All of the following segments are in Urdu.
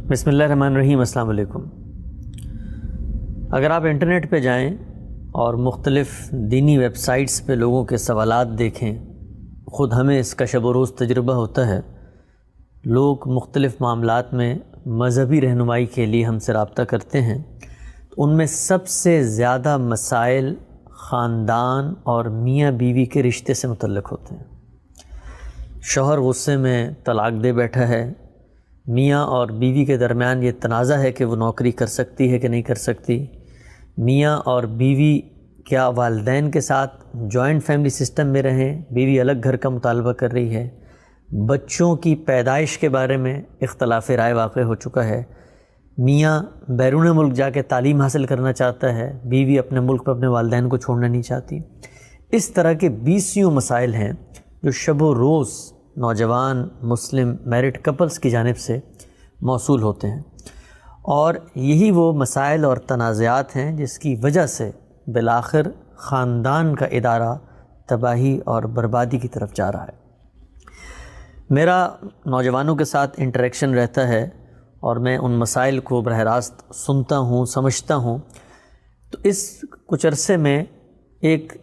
بسم اللہ الرحمن الرحیم۔ السلام علیکم۔ اگر آپ انٹرنیٹ پہ جائیں اور مختلف دینی ویب سائٹس پہ لوگوں کے سوالات دیکھیں، خود ہمیں اس کا شب و روز تجربہ ہوتا ہے، لوگ مختلف معاملات میں مذہبی رہنمائی کے لیے ہم سے رابطہ کرتے ہیں، تو ان میں سب سے زیادہ مسائل خاندان اور میاں بیوی کے رشتے سے متعلق ہوتے ہیں۔ شوہر غصے میں طلاق دے بیٹھا ہے، میاں اور بیوی کے درمیان یہ تنازع ہے کہ وہ نوکری کر سکتی ہے کہ نہیں کر سکتی، میاں اور بیوی کیا والدین کے ساتھ جوائنٹ فیملی سسٹم میں رہیں، بیوی الگ گھر کا مطالبہ کر رہی ہے، بچوں کی پیدائش کے بارے میں اختلاف رائے واقع ہو چکا ہے، میاں بیرون ملک جا کے تعلیم حاصل کرنا چاہتا ہے، بیوی اپنے ملک پر اپنے والدین کو چھوڑنا نہیں چاہتی۔ اس طرح کے 20 مسائل ہیں جو شب و روز نوجوان مسلم میرڈ کپلز کی جانب سے موصول ہوتے ہیں، اور یہی وہ مسائل اور تنازعات ہیں جس کی وجہ سے بالآخر خاندان کا ادارہ تباہی اور بربادی کی طرف جا رہا ہے۔ میرا نوجوانوں کے ساتھ انٹریکشن رہتا ہے اور میں ان مسائل کو براہ راست سنتا ہوں، سمجھتا ہوں، تو اس کچھ عرصے میں ایک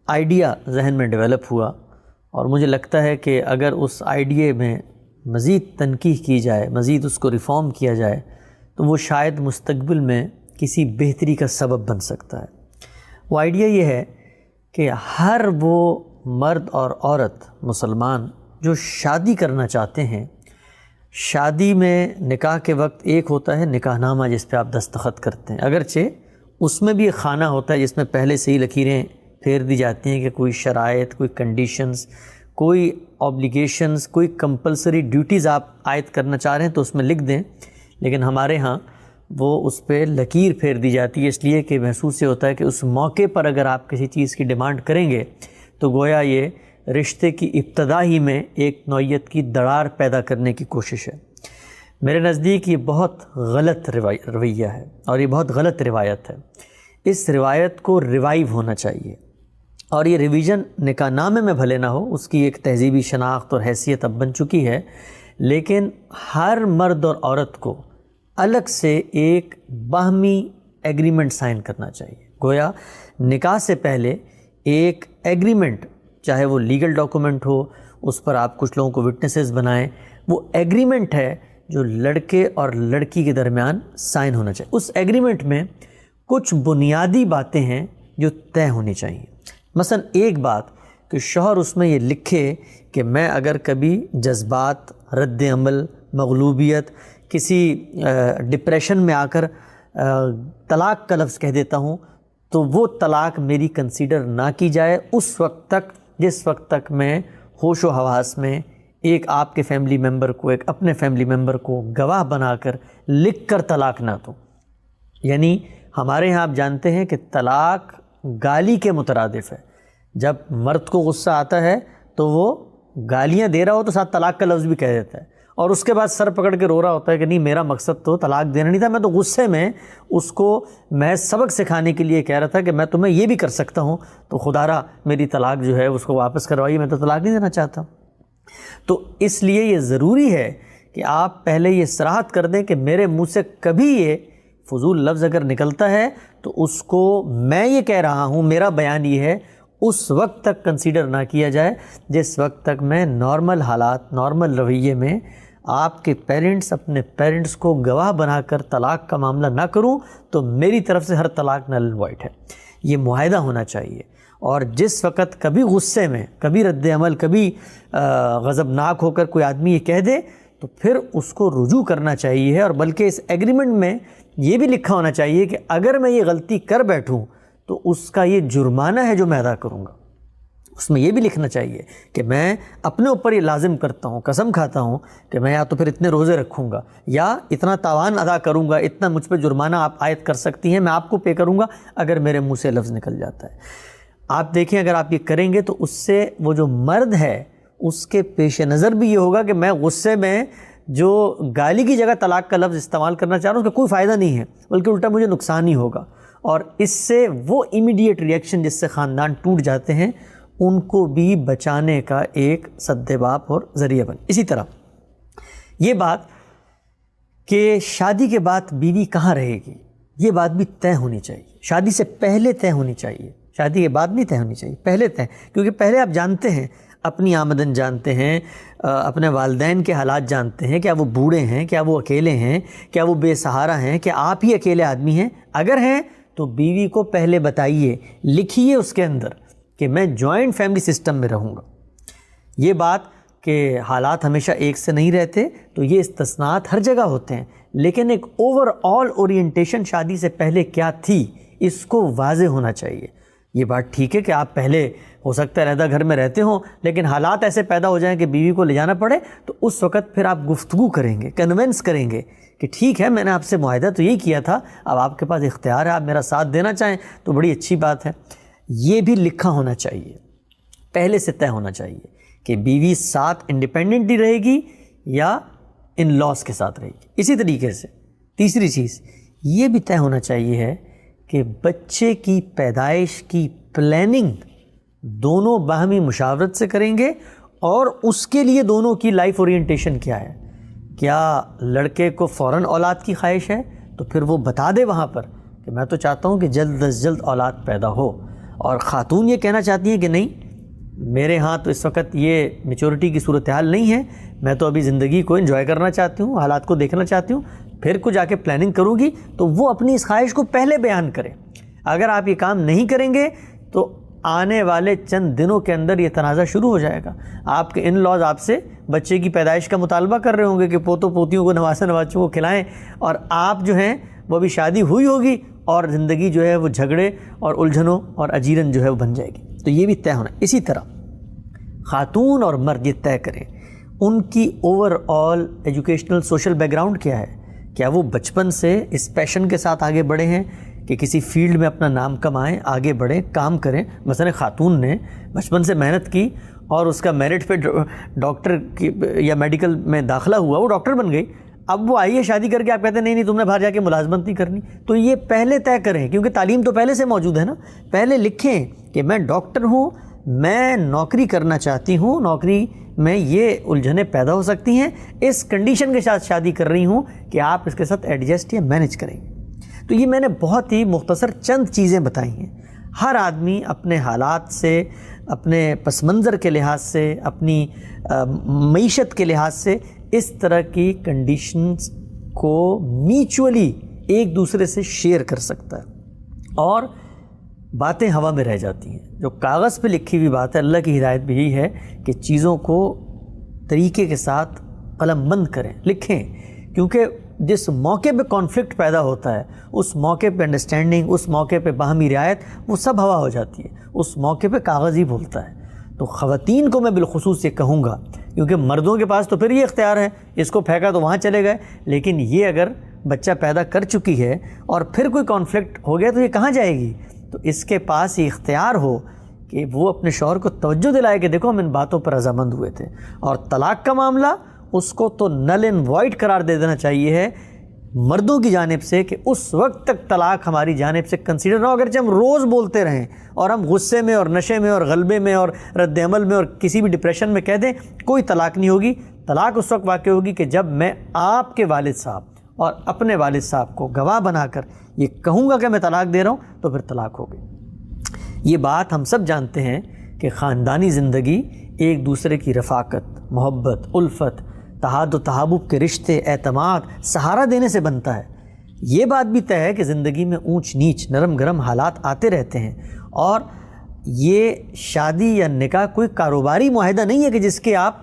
آئیڈیا ذہن میں ڈیولپ ہوا، اور مجھے لگتا ہے کہ اگر اس آئیڈیا میں مزید تنقیح کی جائے، مزید اس کو ریفارم کیا جائے، تو وہ شاید مستقبل میں کسی بہتری کا سبب بن سکتا ہے۔ وہ آئیڈیا یہ ہے کہ ہر وہ مرد اور عورت مسلمان جو شادی کرنا چاہتے ہیں، شادی میں نکاح کے وقت ایک ہوتا ہے نکاح نامہ جس پہ آپ دستخط کرتے ہیں، اگرچہ اس میں بھی ایک خانہ ہوتا ہے جس میں پہلے سے ہی لکیریں پھیر دی جاتی ہیں کہ کوئی شرائط، کوئی کنڈیشنز، کوئی آبلیگیشنز، کوئی کمپلسری ڈیوٹیز آپ عائد کرنا چاہ رہے ہیں تو اس میں لکھ دیں، لیکن ہمارے ہاں وہ اس پہ لکیر پھیر دی جاتی ہے، اس لیے کہ محسوس یہ ہوتا ہے کہ اس موقع پر اگر آپ کسی چیز کی ڈیمانڈ کریں گے تو گویا یہ رشتے کی ابتدا ہی میں ایک نوعیت کی دراڑ پیدا کرنے کی کوشش ہے۔ میرے نزدیک یہ بہت غلط رویہ ہے اور یہ بہت غلط روایت ہے۔ اس روایت کو ریوائیو ہونا چاہیے، اور یہ ریویژن نکاح نامے میں بھلے نہ ہو، اس کی ایک تہذیبی شناخت اور حیثیت اب بن چکی ہے، لیکن ہر مرد اور عورت کو الگ سے ایک باہمی ایگریمنٹ سائن کرنا چاہیے۔ گویا نکاح سے پہلے ایک ایگریمنٹ، چاہے وہ لیگل ڈاکومنٹ ہو، اس پر آپ کچھ لوگوں کو وٹنسز بنائیں، وہ ایگریمنٹ ہے جو لڑکے اور لڑکی کے درمیان سائن ہونا چاہیے۔ اس ایگریمنٹ میں کچھ بنیادی باتیں ہیں جو طے ہونی چاہیے۔ مثلا ایک بات کہ شوہر اس میں یہ لکھے کہ میں اگر کبھی جذبات، رد عمل، مغلوبیت، کسی ڈپریشن میں آ کر طلاق کا لفظ کہہ دیتا ہوں تو وہ طلاق میری کنسیڈر نہ کی جائے اس وقت تک جس وقت تک میں ہوش و حواس میں ایک آپ کے فیملی ممبر کو، ایک اپنے فیملی ممبر کو گواہ بنا کر لکھ کر طلاق نہ دوں۔ یعنی ہمارے ہاں آپ جانتے ہیں کہ طلاق گالی کے مترادف ہے۔ جب مرد کو غصہ آتا ہے تو وہ گالیاں دے رہا ہو تو ساتھ طلاق کا لفظ بھی کہہ دیتا ہے، اور اس کے بعد سر پکڑ کے رو رہا ہوتا ہے کہ نہیں، میرا مقصد تو طلاق دینا نہیں تھا، میں تو غصے میں اس کو میں سبق سکھانے کے لیے کہہ رہا تھا کہ میں تمہیں یہ بھی کر سکتا ہوں، تو خدا را میری طلاق جو ہے اس کو واپس کروائیے، میں تو طلاق نہیں دینا چاہتا۔ تو اس لیے یہ ضروری ہے کہ آپ پہلے یہ صراحت کر دیں کہ میرے منہ سے کبھی یہ فضول لفظ اگر نکلتا ہے تو اس کو میں یہ کہہ رہا ہوں، میرا بیان یہ ہے، اس وقت تک کنسیڈر نہ کیا جائے جس وقت تک میں نارمل حالات، نارمل رویے میں آپ کے پیرنٹس اپنے پیرنٹس کو گواہ بنا کر طلاق کا معاملہ نہ کروں تو میری طرف سے ہر طلاق نل اینڈ وائڈ ہے۔ یہ معاہدہ ہونا چاہیے، اور جس وقت کبھی غصے میں، کبھی رد عمل، کبھی غضبناک ہو کر کوئی آدمی یہ کہہ دے تو پھر اس کو رجوع کرنا چاہیے، اور بلکہ اس ایگریمنٹ میں یہ بھی لکھا ہونا چاہیے کہ اگر میں یہ غلطی کر بیٹھوں تو اس کا یہ جرمانہ ہے جو میں ادا کروں گا۔ اس میں یہ بھی لکھنا چاہیے کہ میں اپنے اوپر یہ لازم کرتا ہوں، قسم کھاتا ہوں کہ میں یا تو پھر اتنے روزے رکھوں گا، یا اتنا تاوان ادا کروں گا، اتنا مجھ پہ جرمانہ آپ عائد کر سکتی ہیں، میں آپ کو پے کروں گا اگر میرے منہ سے لفظ نکل جاتا ہے۔ آپ دیکھیں اگر آپ یہ کریں گے تو اس سے وہ جو مرد ہے اس کے پیش نظر بھی یہ ہوگا کہ میں غصے میں جو گالی کی جگہ طلاق کا لفظ استعمال کرنا چاہ رہا ہوں اس کا کوئی فائدہ نہیں ہے، بلکہ الٹا مجھے نقصان ہی ہوگا، اور اس سے وہ امیڈیٹ ریئیکشن جس سے خاندان ٹوٹ جاتے ہیں ان کو بھی بچانے کا ایک سد باب اور ذریعہ بن۔ اسی طرح یہ بات کہ شادی کے بعد بیوی کہاں رہے گی، یہ بات بھی طے ہونی چاہیے، شادی سے پہلے طے ہونی چاہیے، شادی کے بعد نہیں طے ہونی چاہیے، پہلے طے، کیونکہ پہلے آپ جانتے ہیں، اپنی آمدن جانتے ہیں، اپنے والدین کے حالات جانتے ہیں، کیا وہ بوڑھے ہیں، کیا وہ اکیلے ہیں، کیا وہ بے سہارا ہیں، کیا آپ ہی اکیلے آدمی ہیں، اگر ہیں تو بیوی کو پہلے بتائیے، لکھیے اس کے اندر کہ میں جوائنٹ فیملی سسٹم میں رہوں گا۔ یہ بات کہ حالات ہمیشہ ایک سے نہیں رہتے، تو یہ استثناءات ہر جگہ ہوتے ہیں، لیکن ایک اوور آل اورینٹیشن شادی سے پہلے کیا تھی، اس کو واضح ہونا چاہیے۔ یہ بات ٹھیک ہے کہ آپ پہلے ہو سکتا ہے علیحدہ گھر میں رہتے ہوں، لیکن حالات ایسے پیدا ہو جائیں کہ بیوی کو لے جانا پڑے، تو اس وقت پھر آپ گفتگو کریں گے، کنونس کریں گے کہ ٹھیک ہے، میں نے آپ سے معاہدہ تو یہی کیا تھا، اب آپ کے پاس اختیار ہے، آپ میرا ساتھ دینا چاہیں تو بڑی اچھی بات ہے۔ یہ بھی لکھا ہونا چاہیے، پہلے سے طے ہونا چاہیے کہ بیوی ساتھ انڈیپینڈنٹلی رہے گی یا ان لاس کے ساتھ رہے گی۔ اسی طریقے سے تیسری چیز یہ بھی طے ہونا چاہیے ہے کہ بچے کی پیدائش کی پلاننگ دونوں باہمی مشاورت سے کریں گے، اور اس کے لیے دونوں کی لائف اورینٹیشن کیا ہے۔ کیا لڑکے کو فوراً اولاد کی خواہش ہے تو پھر وہ بتا دے وہاں پر کہ میں تو چاہتا ہوں کہ جلد از جلد اولاد پیدا ہو، اور خاتون یہ کہنا چاہتی ہیں کہ نہیں، میرے ہاں تو اس وقت یہ میچورٹی کی صورتحال نہیں ہے، میں تو ابھی زندگی کو انجوائے کرنا چاہتی ہوں، حالات کو دیکھنا چاہتی ہوں، پھر کو جا کے پلاننگ کروں گی، تو وہ اپنی اس خواہش کو پہلے بیان کریں۔ اگر آپ یہ کام نہیں کریں گے تو آنے والے چند دنوں کے اندر یہ تنازع شروع ہو جائے گا۔ آپ کے ان لاز آپ سے بچے کی پیدائش کا مطالبہ کر رہے ہوں گے کہ پوتوں پوتیوں کو، نواسے نواسوں کو کھلائیں، اور آپ جو ہیں وہ بھی شادی ہوئی ہوگی اور زندگی جو ہے وہ جھگڑے اور الجھنوں اور اجیرن جو ہے وہ بن جائے گی۔ تو یہ بھی طے ہونا۔ اسی طرح خاتون اور مرد یہ طے کریں ان کی over all educational social back ground کیا ہے، کیا وہ بچپن سے اس پیشن کے ساتھ آگے بڑھے ہیں کہ کسی فیلڈ میں اپنا نام کمائیں، آگے بڑھیں، کام کریں۔ مثلا خاتون نے بچپن سے محنت کی اور اس کا میرٹ پہ ڈاکٹر کی یا میڈیکل میں داخلہ ہوا، وہ ڈاکٹر بن گئی، اب وہ آئیے شادی کر کے آپ کہتے ہیں نہیں تم نے باہر جا کے ملازمت نہیں کرنی، تو یہ پہلے طے کریں، کیونکہ تعلیم تو پہلے سے موجود ہے نا۔ پہلے لکھیں کہ میں ڈاکٹر ہوں، میں نوکری کرنا چاہتی ہوں، نوکری میں یہ الجھنیں پیدا ہو سکتی ہیں، اس کنڈیشن کے ساتھ شادی کر رہی ہوں کہ آپ اس کے ساتھ ایڈجسٹ یا مینج کریں گے۔ تو یہ میں نے بہت ہی مختصر چند چیزیں بتائی ہیں۔ ہر آدمی اپنے حالات سے، اپنے پس منظر کے لحاظ سے، اپنی معیشت کے لحاظ سے اس طرح کی کنڈیشنز کو میوچولی ایک دوسرے سے شیئر کر سکتا ہے، اور باتیں ہوا میں رہ جاتی ہیں۔ جو کاغذ پہ لکھی ہوئی بات ہے، اللہ کی ہدایت بھی یہی ہے کہ چیزوں کو طریقے کے ساتھ قلم بند کریں، لکھیں، کیونکہ جس موقع پہ کانفلکٹ پیدا ہوتا ہے اس موقع پہ انڈرسٹینڈنگ، اس موقع پہ باہمی رعایت، وہ سب ہوا ہو جاتی ہے، اس موقع پہ کاغذ ہی بولتا ہے۔ تو خواتین کو میں بالخصوص یہ کہوں گا، کیونکہ مردوں کے پاس تو پھر یہ اختیار ہے، اس کو پھینکا تو وہاں چلے گئے، لیکن یہ اگر بچہ پیدا کر چکی ہے اور پھر کوئی کانفلکٹ ہو گیا تو یہ کہاں جائے گی؟ تو اس کے پاس یہ اختیار ہو کہ وہ اپنے شوہر کو توجہ دلائے کہ دیکھو ہم ان باتوں پر رضامند ہوئے تھے۔ اور طلاق کا معاملہ، اس کو تو نل اینڈ وائڈ قرار دے دینا چاہیے ہے مردوں کی جانب سے کہ اس وقت تک طلاق ہماری جانب سے کنسیڈر نہ ہو، اگرچہ ہم روز بولتے رہیں اور ہم غصے میں اور نشے میں اور غلبے میں اور رد عمل میں اور کسی بھی ڈپریشن میں کہہ دیں کوئی طلاق نہیں ہوگی۔ طلاق اس وقت واقع ہوگی کہ جب میں آپ کے والد صاحب اور اپنے والد صاحب کو گواہ بنا کر یہ کہوں گا کہ میں طلاق دے رہا ہوں، تو پھر طلاق ہوگی۔ یہ بات ہم سب جانتے ہیں کہ خاندانی زندگی ایک دوسرے کی رفاقت، محبت، الفت، تحاد و تحابب کے رشتے، اعتماد، سہارا دینے سے بنتا ہے۔ یہ بات بھی طے ہے کہ زندگی میں اونچ نیچ، نرم گرم حالات آتے رہتے ہیں، اور یہ شادی یا نکاح کوئی کاروباری معاہدہ نہیں ہے کہ جس کے آپ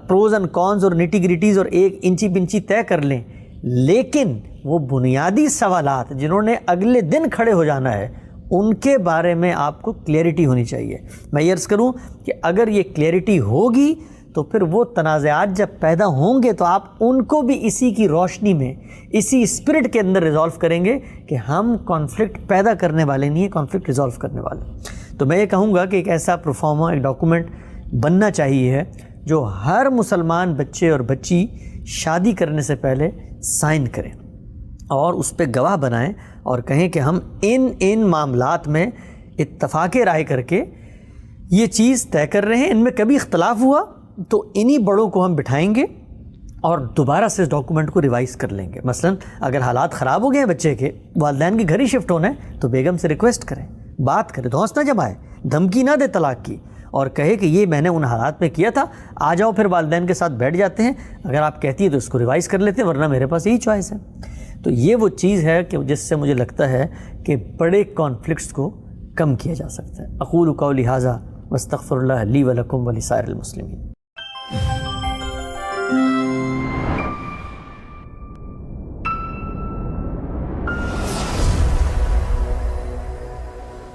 پروز اینڈ کونز اور نیٹی گریٹیز اور ایک انچی پنچی طے کر لیں، لیکن وہ بنیادی سوالات جنہوں نے اگلے دن کھڑے ہو جانا ہے ان کے بارے میں آپ کو کلیئرٹی ہونی چاہیے۔ میں یہ عرض کروں کہ اگر یہ کلیئرٹی ہوگی تو پھر وہ تنازعات جب پیدا ہوں گے تو آپ ان کو بھی اسی کی روشنی میں، اسی اسپرٹ کے اندر ریزالو کریں گے کہ ہم کانفلکٹ پیدا کرنے والے نہیں ہیں، کانفلکٹ ریزالو کرنے والے۔ تو میں یہ کہوں گا کہ ایک ایسا پروفارما، ایک ڈاکومنٹ بننا چاہیے ہے جو ہر مسلمان بچے اور بچی شادی کرنے سے پہلے سائن کریں اور اس پہ گواہ بنائیں اور کہیں کہ ہم ان معاملات میں اتفاق رائے کر کے یہ چیز طے کر رہے ہیں، ان میں کبھی اختلاف ہوا تو انہی بڑوں کو ہم بٹھائیں گے اور دوبارہ سے اس ڈاکومنٹ کو ریوائز کر لیں گے. مثلا اگر حالات خراب ہو گئے ہیں بچے کے، والدین کے گھر ہی شفٹ ہونا ہے، تو بیگم سے ریکویسٹ کریں، بات کریں، دھونس نہ جمائے، دھمکی نہ دے طلاق کی، اور کہے کہ یہ میں نے ان حالات میں کیا تھا، آ جاؤ. پھر والدین کے ساتھ بیٹھ جاتے ہیں، اگر آپ کہتی ہے تو اس کو ریوائز کر لیتے ہیں، ورنہ میرے پاس یہی چوائس ہے. تو یہ وہ چیز ہے کہ جس سے مجھے لگتا ہے کہ بڑے کانفلکٹس کو کم کیا جا سکتا ہے. اقول قولی ھذا واستغفر اللہ لی ولکم ولسائر المسلمین.